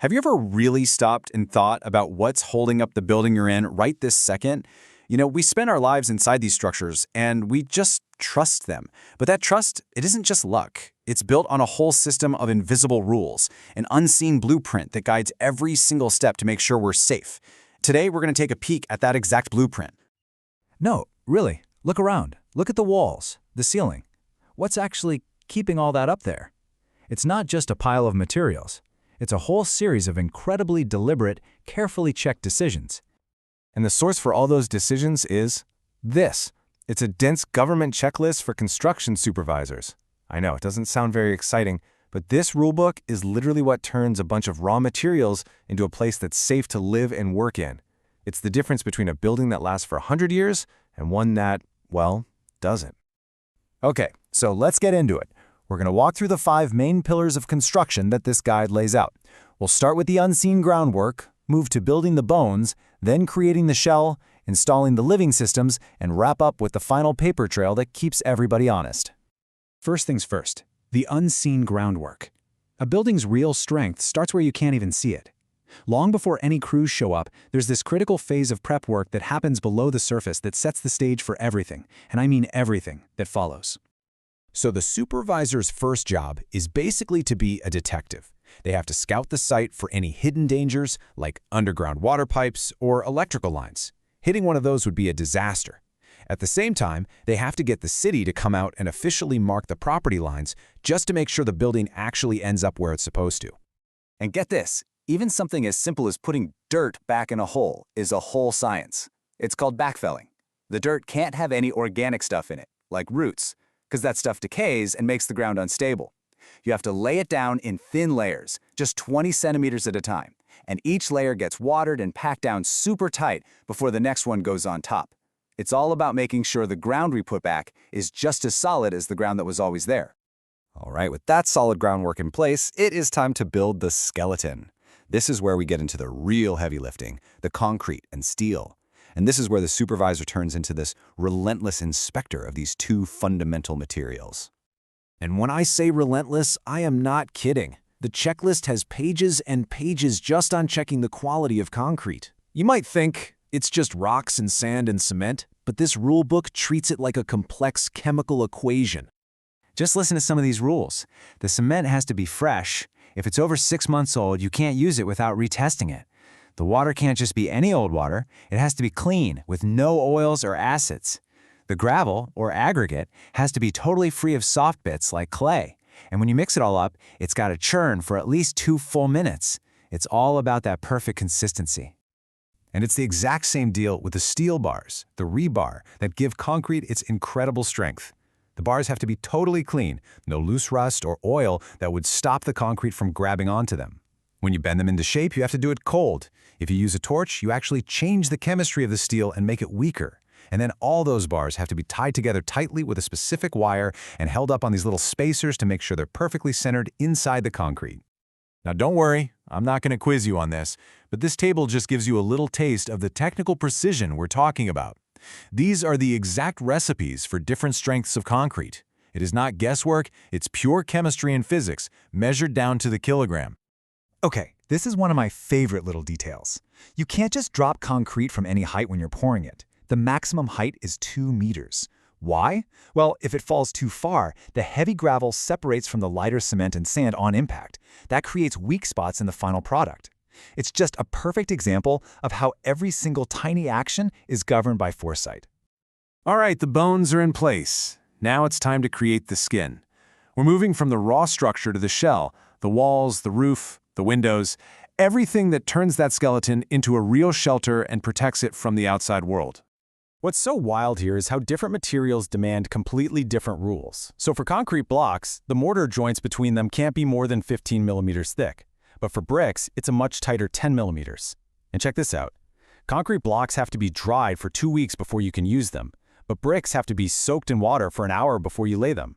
Have you ever really stopped and thought about what's holding up the building you're in right this second? We spend our lives inside these structures, and we just trust them. But that trust, it isn't just luck. It's built on a whole system of invisible rules, an unseen blueprint that guides every single step to make sure we're safe. Today, we're going to take a peek at that exact blueprint. No, really. Look around. Look at the walls, the ceiling. What's actually keeping all that up there? It's not just a pile of materials. It's a whole series of incredibly deliberate, carefully checked decisions. And the source for all those decisions is this. It's a dense government checklist for construction supervisors. I know, it doesn't sound very exciting, but this rulebook is literally what turns a bunch of raw materials into a place that's safe to live and work in. It's the difference between a building that lasts for 100 years and one that, well, doesn't. Okay, so let's get into it. We're going to walk through the 5 main pillars of construction that this guide lays out. We'll start with the unseen groundwork, move to building the bones, then creating the shell, installing the living systems, and wrap up with the final paper trail that keeps everybody honest. First things first, the unseen groundwork. A building's real strength starts where you can't even see it. Long before any crews show up, there's this critical phase of prep work that happens below the surface that sets the stage for everything, and I mean everything, that follows. So the supervisor's first job is basically to be a detective. They have to scout the site for any hidden dangers, like underground water pipes or electrical lines. Hitting one of those would be a disaster. At the same time, they have to get the city to come out and officially mark the property lines just to make sure the building actually ends up where it's supposed to. And get this, even something as simple as putting dirt back in a hole is a whole science. It's called backfilling. The dirt can't have any organic stuff in it, like roots, because that stuff decays and makes the ground unstable. You have to lay it down in thin layers, just 20 centimeters at a time, and each layer gets watered and packed down super tight before the next one goes on top. It's all about making sure the ground we put back is just as solid as the ground that was always there. All right, with that solid groundwork in place, it is time to build the skeleton. This is where we get into the real heavy lifting, the concrete and steel. And this is where the supervisor turns into this relentless inspector of these 2 fundamental materials. And when I say relentless, I am not kidding. The checklist has pages and pages just on checking the quality of concrete. You might think it's just rocks and sand and cement, but this rule book treats it like a complex chemical equation. Just listen to some of these rules. The cement has to be fresh. If it's over 6 months old, you can't use it without retesting it. The water can't just be any old water. It has to be clean, with no oils or acids. The gravel, or aggregate, has to be totally free of soft bits like clay. And when you mix it all up, it's got to churn for at least 2 full minutes. It's all about that perfect consistency. And it's the exact same deal with the steel bars, the rebar, that give concrete its incredible strength. The bars have to be totally clean, no loose rust or oil that would stop the concrete from grabbing onto them. When you bend them into shape, you have to do it cold. If you use a torch, you actually change the chemistry of the steel and make it weaker. And then all those bars have to be tied together tightly with a specific wire and held up on these little spacers to make sure they're perfectly centered inside the concrete. Now don't worry, I'm not going to quiz you on this, but this table just gives you a little taste of the technical precision we're talking about. These are the exact recipes for different strengths of concrete. It is not guesswork, it's pure chemistry and physics, measured down to the kilogram. Okay, this is one of my favorite little details. You can't just drop concrete from any height when you're pouring it. The maximum height is 2 meters. Why? Well, if it falls too far, the heavy gravel separates from the lighter cement and sand on impact. That creates weak spots in the final product. It's just a perfect example of how every single tiny action is governed by foresight. All right, the bones are in place. Now it's time to create the skin. We're moving from the raw structure to the shell, the walls, the roof, the windows, everything that turns that skeleton into a real shelter and protects it from the outside world. What's so wild here is how different materials demand completely different rules. So for concrete blocks, the mortar joints between them can't be more than 15 millimeters thick. But for bricks, it's a much tighter 10 millimeters. And check this out. Concrete blocks have to be dried for 2 weeks before you can use them, but bricks have to be soaked in water for an hour before you lay them.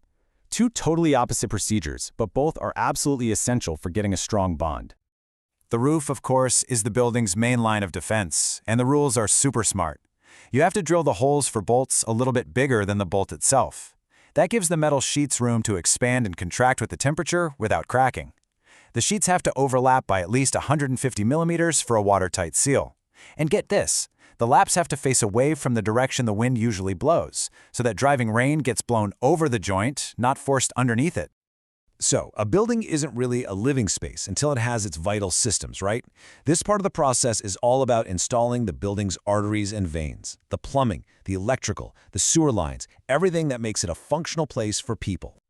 2 totally opposite procedures, but both are absolutely essential for getting a strong bond. The roof, of course, is the building's main line of defense, and the rules are super smart. You have to drill the holes for bolts a little bit bigger than the bolt itself. That gives the metal sheets room to expand and contract with the temperature without cracking. The sheets have to overlap by at least 150 millimeters for a watertight seal. And get this, the laps have to face away from the direction the wind usually blows, so that driving rain gets blown over the joint, not forced underneath it. So, a building isn't really a living space until it has its vital systems, right? This part of the process is all about installing the building's arteries and veins, the plumbing, the electrical, the sewer lines, everything that makes it a functional place for people.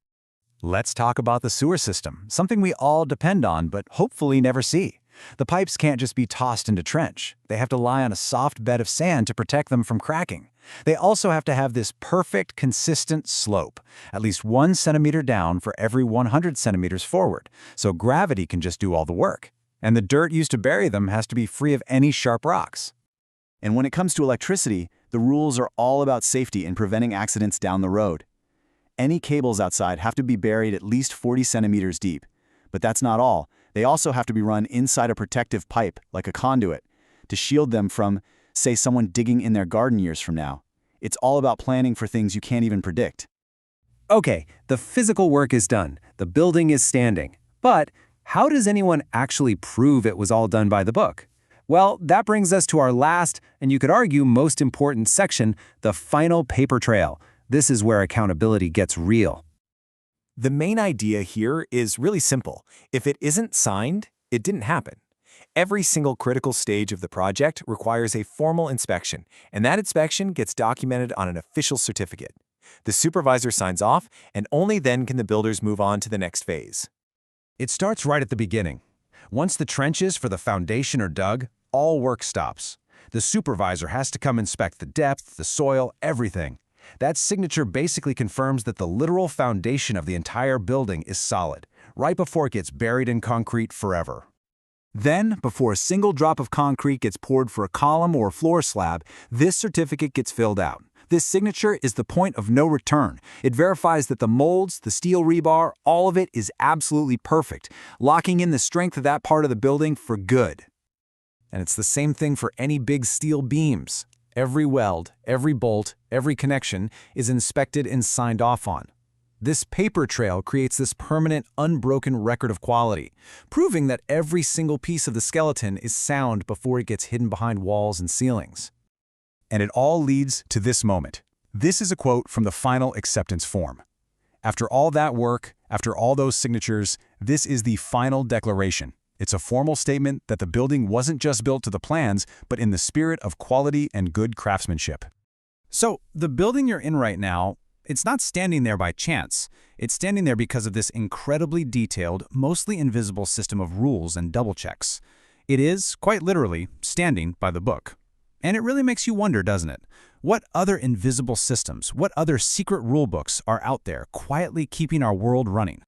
Let's talk about the sewer system, something we all depend on but hopefully never see. The pipes can't just be tossed into trench. They have to lie on a soft bed of sand to protect them from cracking. They also have to have this perfect, consistent slope, at least 1 centimeter down for every 100 centimeters forward, so gravity can just do all the work. And the dirt used to bury them has to be free of any sharp rocks. And when it comes to electricity, the rules are all about safety and preventing accidents down the road. Any cables outside have to be buried at least 40 centimeters deep. But that's not all. They also have to be run inside a protective pipe, like a conduit, to shield them from, say, someone digging in their garden years from now. It's all about planning for things you can't even predict. Okay, the physical work is done. The building is standing. But how does anyone actually prove it was all done by the book? Well, that brings us to our last, and you could argue most important section, the final paper trail. This is where accountability gets real. The main idea here is really simple. If it isn't signed, it didn't happen. Every single critical stage of the project requires a formal inspection, and that inspection gets documented on an official certificate. The supervisor signs off, and only then can the builders move on to the next phase. It starts right at the beginning. Once the trenches for the foundation are dug, all work stops. The supervisor has to come inspect the depth, the soil, everything. That signature basically confirms that the literal foundation of the entire building is solid, right before it gets buried in concrete forever. Then, before a single drop of concrete gets poured for a column or floor slab, this certificate gets filled out. This signature is the point of no return. It verifies that the molds, the steel rebar, all of it is absolutely perfect, locking in the strength of that part of the building for good. And it's the same thing for any big steel beams. Every weld, every bolt, every connection is inspected and signed off on. This paper trail creates this permanent, unbroken record of quality, proving that every single piece of the skeleton is sound before it gets hidden behind walls and ceilings. And it all leads to this moment. This is a quote from the final acceptance form. After all that work, after all those signatures, this is the final declaration. It's a formal statement that the building wasn't just built to the plans, but in the spirit of quality and good craftsmanship. So, the building you're in right now, it's not standing there by chance. It's standing there because of this incredibly detailed, mostly invisible system of rules and double checks. It is, quite literally, standing by the book. And it really makes you wonder, doesn't it? What other invisible systems, what other secret rule books are out there quietly keeping our world running?